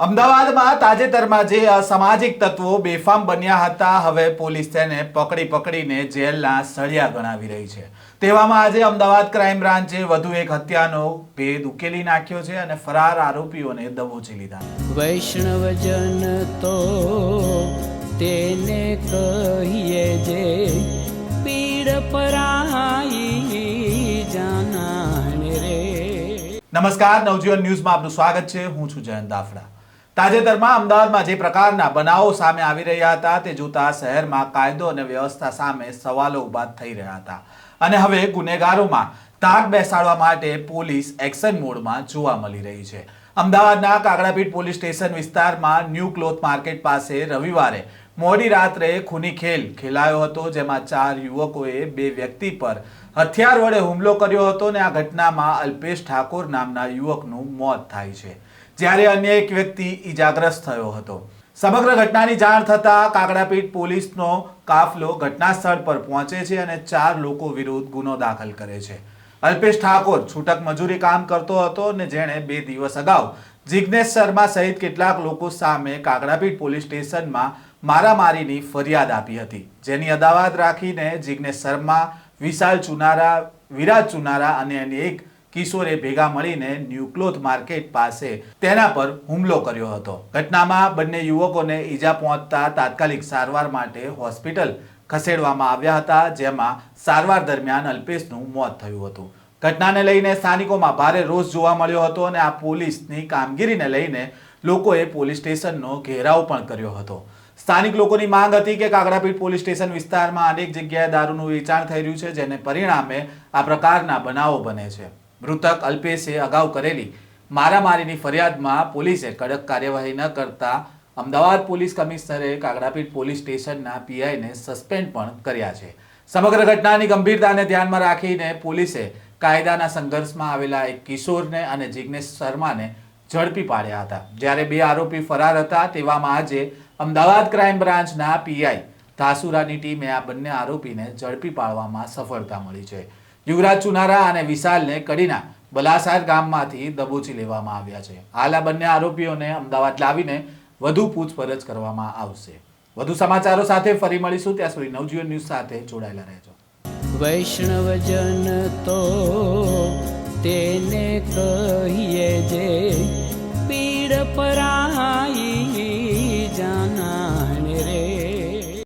અમદાવાદમાં તાજેતરમાં જે અસામાજિક તત્વો બેફામ બન્યા હતા, હવે પોલીસ તેને પકડીને જેલના સળિયા ગણાવી રહી છે। તેવામાં આજે અમદાવાદ ક્રાઇમ બ્રાન્ચે વધુ એક હત્યાનો ભેદ ઉકેલી નાખ્યો છે અને ફરાર આરોપીઓને દબોચી લીધા। વૈષ્ણવજન તો તેને કહીએ જે પીડ પરાઈ જાનાને રે। નમસ્કાર, નવજીવન ન્યૂઝમાં આપનું સ્વાગત છે। હું છું જયંત દાફડા। તાજેતરમાં અમદાવાદમાં જે પ્રકારના બનાવો સામે આવી રહ્યા હતા તે જોતા શહેરમાં કાયદો અને વ્યવસ્થા સામે સવાલો ઊભા થઈ રહ્યા હતા અને હવે ગુનેગારોમાં તાક બેસાડવા માટે પોલીસ એક્શન મોડમાં જોવા મળી રહી છે। અમદાવાદના કાકડાપીઠ પોલીસ સ્ટેશન વિસ્તારમાં ન્યૂ ક્લોથ માર્કેટ પાસે રવિવારે મોડી રાત્રે ખૂની ખેલ ખેલાયો હતો, જેમાં 4 યુવકોએ 2 વ્યક્તિ પર હથિયાર વડે હુમલો કર્યો હતો અને આ ઘટનામાં અલ્પેશ ઠાકોર નામના યુવકનું મોત થાય છે, જ્યારે અન્ય એક વ્યક્તિ ઈજાગ્રસ્ત થયો હતો। સમગ્ર ઘટનાની જાણ થતાં કાકડાપીઠ પોલીસનો કાફલો ઘટના સ્થળ પર પહોંચે છે અને 4 લોકો વિરુદ્ધ ગુનો દાખલ કરે છે। અલ્પેશ ઠાકોર છૂટક મજૂરી કામ કરતો હતો અને જેણે 2 દિવસ અગાઉ જિગ્નેશ શર્મા સહિત કેટલાક લોકો સામે કાકડાપીઠ પોલીસ સ્ટેશનમાં મારામારીની ફરિયાદ આપી હતી, જેની અદાવત રાખીને જિગ્નેશ શર્મા, વિશાલ ચુનારા, વિરાજ ચુનારા અને અન્ય એક કિશોરે ભેગા મળીને ન્યૂ ક્લોથ માર્કેટ પાસે તેના પર હુમલો કર્યો હતો। ઘટનામાં બંને યુવકોને ઈજા પહોંચતા તાત્કાલિક સારવાર માટે હોસ્પિટલ ખસેડવામાં આવ્યા હતા, જેમાં સારવાર દરમિયાન અલ્પેશનું મોત થયું હતું। ઘટનાને લઈને સ્થાનિકોમાં ભારે રોષ જોવા મળ્યો હતો અને આ પોલીસની કામગીરીને લઈને લોકોએ પોલીસ સ્ટેશનનો ઘેરાવ પણ કર્યો હતો। સ્થાનિક લોકોની માંગ હતી કે કાકડાપીઠ પોલીસ સ્ટેશન વિસ્તારમાં અનેક જગ્યાએ દારૂનું વેચાણ થઈ રહ્યું છે, જેને પરિણામે આ પ્રકારના બનાવો બને છે। મૃતક અલ્પેશે અગાઉ કરેલી મારામારીની ફરિયાદમાં પોલીસે કડક કાર્યવાહી ન કરતા અમદાવાદ પોલીસ કમિશનરે કાકડાપીઠ પોલીસ સ્ટેશનના પીઆઈને સસ્પેન્ડ પણ કર્યા છે। સમગ્ર ઘટનાની ગંભીરતાને ધ્યાનમાં રાખીને પોલીસે કાયદાના સંઘર્ષમાં આવેલા એક કિશોરને અને જિગ્નેશ શર્માને ઝડપી પાડ્યા હતા, જ્યારે 2 આરોપી ફરાર હતા। તેવામાં આજે અમદાવાદ ક્રાઇમ બ્રાન્ચના પીઆઈ ધાસુરાની ટીમે આ બંને આરોપીને ઝડપી પાડવામાં સફળતા મળી છે। યુવરાજ ચુનારા અને વિશાલને કડીના બલાસાર ગામમાંથી દબોચી લેવામાં આવ્યા છે। હાલ આ બંને આરોપીઓને અમદાવાદ લાવીને વધુ પૂછપરછ કરવામાં આવશે। વધુ સમાચારો સાથે ફરી મળીશું, ત્યાં સુધી નવજીવન ન્યૂઝ સાથે જોડાયેલા રહેજો। વૈષ્ણવજન તો તેને કહીએ જે પીડ પરાઈ